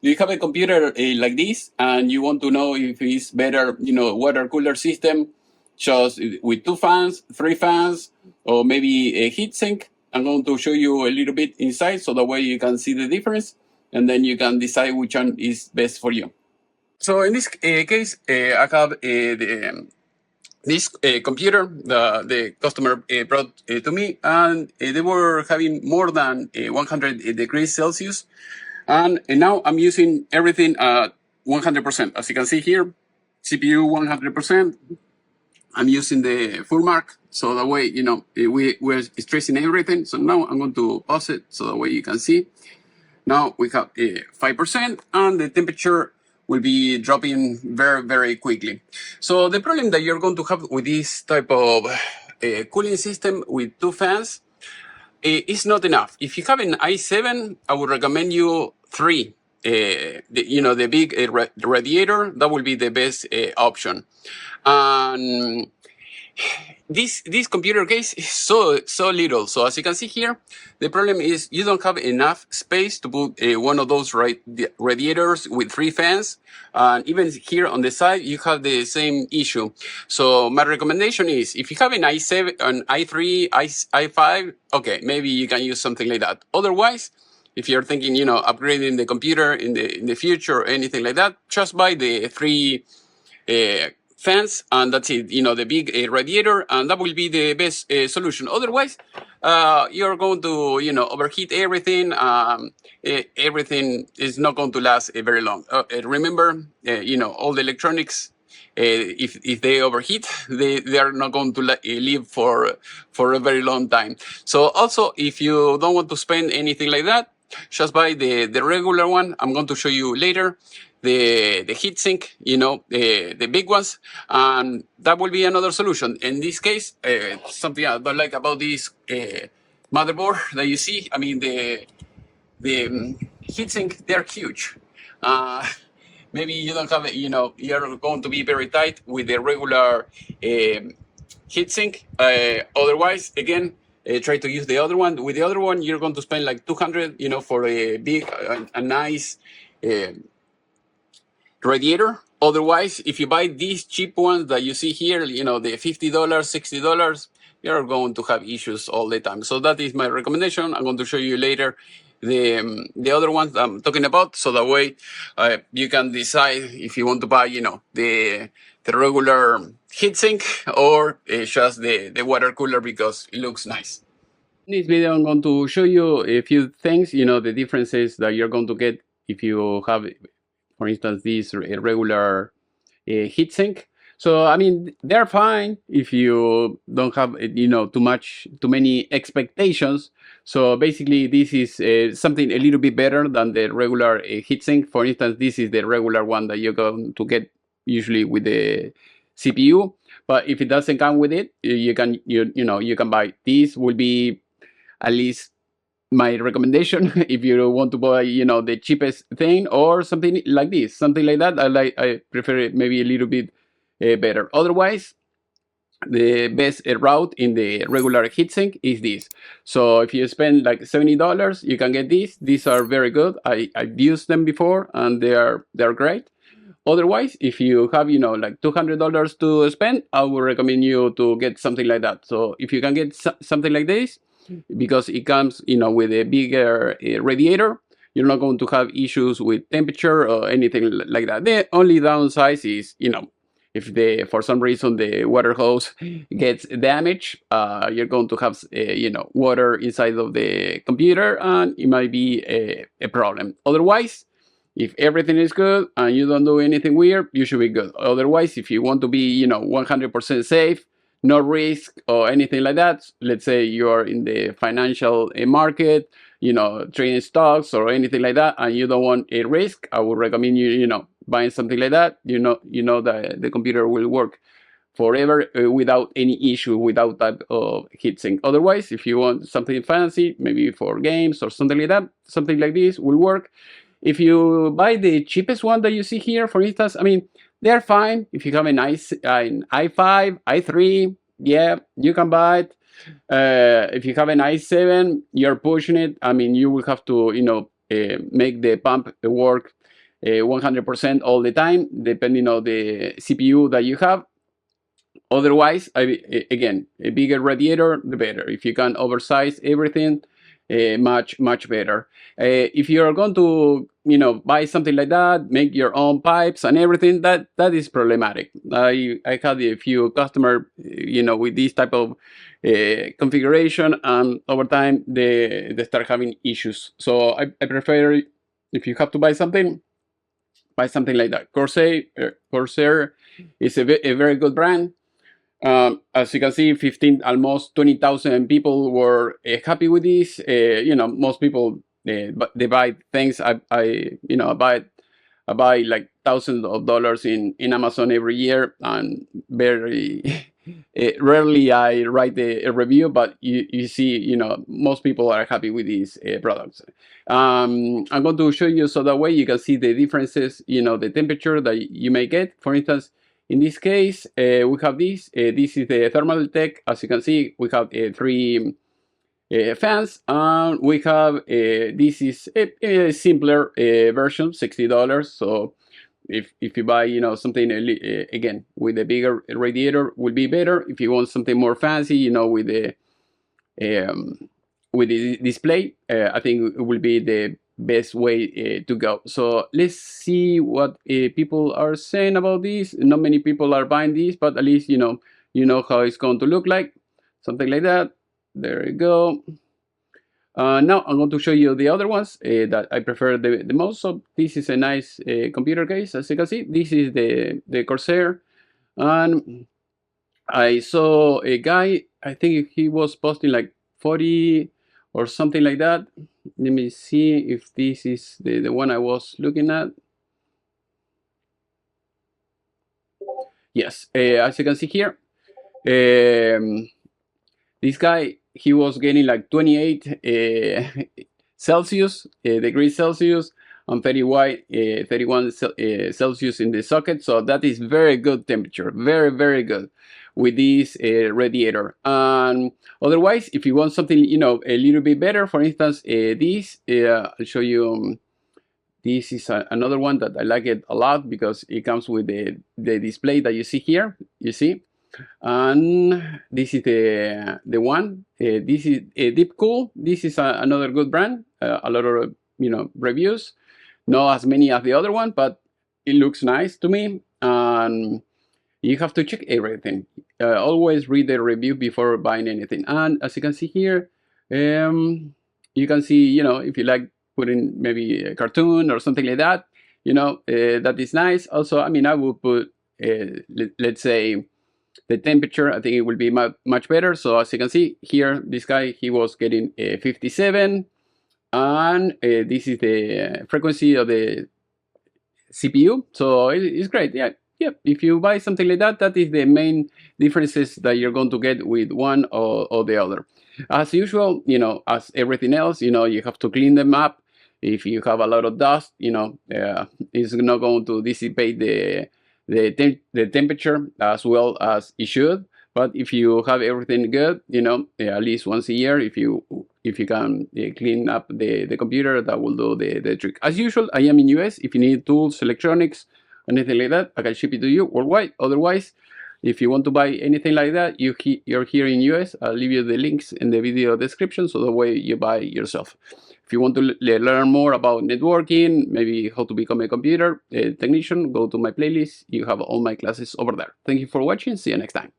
Do you have a computer like this, and you want to know if it's better, water cooler system, just with 2 fans, 3 fans, or maybe a heatsink? I'm going to show you a little bit inside, so that way you can see the difference, and then you can decide which one is best for you. So in this case, I have this computer the customer brought to me, and they were having more than 100 degrees Celsius. And now I'm using everything at 100%. As you can see here, CPU 100%. I'm using the full mark, so that way, we're stressing everything. So now I'm going to pause it, so that way you can see. Now we have 5%, and the temperature will be dropping very, very quickly. So the problem that you're going to have with this type of cooling system with 2 fans is not enough. If you have an i7, I would recommend you 3. The big radiator, that will be the best option. And this computer case is so little. So as you can see here, the problem is you don't have enough space to put one of those radiators with 3 fans. And even here on the side, you have the same issue. So my recommendation is, if you have an i7, an i3, i5, okay, maybe you can use something like that. Otherwise, if you're thinking, upgrading the computer in the future or anything like that, just buy the 3 fans, and that's it. The big radiator, and that will be the best solution. Otherwise, you're going to overheat everything. Everything is not going to last very long. Remember, all the electronics, if they overheat, they are not going to live for a very long time. So also, if you don't want to spend anything like that, just buy the regular one. I'm going to show you later the heatsink, the big ones, and that will be another solution. In this case, something I don't like about this motherboard that you see, I mean the heatsink, they're huge. Maybe you don't have, you're going to be very tight with the regular heatsink. Otherwise, again, try to use the other one. With the other one, you're going to spend like 200, for a big, a nice radiator. Otherwise, if you buy these cheap ones that you see here, the $50, $60, you're going to have issues all the time. So that is my recommendation. I'm going to show you later the other ones I'm talking about, so that way you can decide if you want to buy, the regular heatsink or just the water cooler, because it looks nice. In this video, I'm going to show you a few things, the differences that you're going to get if you have, for instance, this regular heatsink. So I mean, they're fine if you don't have too many expectations. So basically, this is something a little bit better than the regular heatsink. For instance, this is the regular one that you're going to get usually with the CPU. But if it doesn't come with it, you can buy. This will be at least my recommendation if you want to buy the cheapest thing, or something like this, something like that. I prefer it maybe a little bit better. Otherwise, the best route in the regular heatsink is this. So if you spend like $70, you can get these. These are very good. I've used them before, and they're great. Otherwise, if you have like $200 to spend, I would recommend you to get something like that. So if you can get something like this, because it comes with a bigger radiator, you're not going to have issues with temperature or anything like that. The only downside is if for some reason the water hose gets damaged, you're going to have water inside of the computer, and it might be a problem. Otherwise, if everything is good and you don't do anything weird, you should be good. Otherwise, if you want to be 100% safe, no risk or anything like that, let's say you are in the financial market, trading stocks or anything like that, and you don't want a risk, I would recommend you buying something like that. That the computer will work forever without any issue, without that heatsink. Otherwise, if you want something fancy, maybe for games or something like that, something like this will work. If you buy the cheapest one that you see here, for instance, I mean, they're fine. If you have an i5, i3, yeah, you can buy it. If you have an i7, you're pushing it. I mean, you will have to, make the pump work 100% all the time, depending on the CPU that you have. Otherwise, again, a bigger radiator, the better. If you can oversize everything, much better. If you're going to, buy something like that, make your own pipes and everything, that is problematic. I had a few customers, with this type of configuration, and over time they start having issues. So I prefer, if you have to buy something like that. Corsair is a very good brand. As you can see, almost 20,000 people were happy with this. Most people they buy things. I buy like thousands of dollars in Amazon every year, and very rarely I write a review. But you see, most people are happy with these products. I'm going to show you so that way you can see the differences. The temperature that you may get. For instance, in this case, we have this. This is the thermal tech. As you can see, we have 3 fans, and we have this is a simpler version, $60. So if you buy something again with a bigger radiator, will be better. If you want something more fancy, with the display, I think it will be the best way to go. So let's see what people are saying about this. Not many people are buying this, but at least you know how it's going to look like, something like that. There you go. Now I'm going to show you the other ones that I prefer the most. So this is a nice computer case. As you can see, this is the Corsair, and I saw a guy, I think he was posting like 40 or something like that. Let me see if this is the one I was looking at. Yes, as you can see here, this guy, he was getting like 28 degrees Celsius, and 31 Celsius in the socket. So that is very good temperature, very, very good with this radiator. And otherwise, if you want something, a little bit better, for instance, this, I'll show you. This is another one that I like it a lot because it comes with the display that you see here. You see, and this is the one. This is Deep Cool. This is another good brand. A lot of reviews, not as many as the other one, but it looks nice to me. And you have to check everything. Always read the review before buying anything. And as you can see here, you can see, if you like putting maybe a cartoon or something like that, that is nice. Also, I mean, I will put, let's say, the temperature. I think it will be much better. So as you can see here, this guy, he was getting 57, and this is the frequency of the CPU. So it's great. Yeah. If you buy something like that, that is the main differences that you're going to get with one or the other. As usual, as everything else, you have to clean them up. If you have a lot of dust, it's not going to dissipate the temperature as well as it should. But if you have everything good, at least once a year, if you can clean up the computer, that will do the trick. As usual, I am in US. If you need tools, electronics, anything like that, I can ship it to you worldwide. Otherwise, if you want to buy anything like that, you're here in US. I'll leave you the links in the video description, so the way you buy yourself. If you want to learn more about networking, maybe how to become a computer technician, go to my playlist. You have all my classes over there. Thank you for watching. See you next time.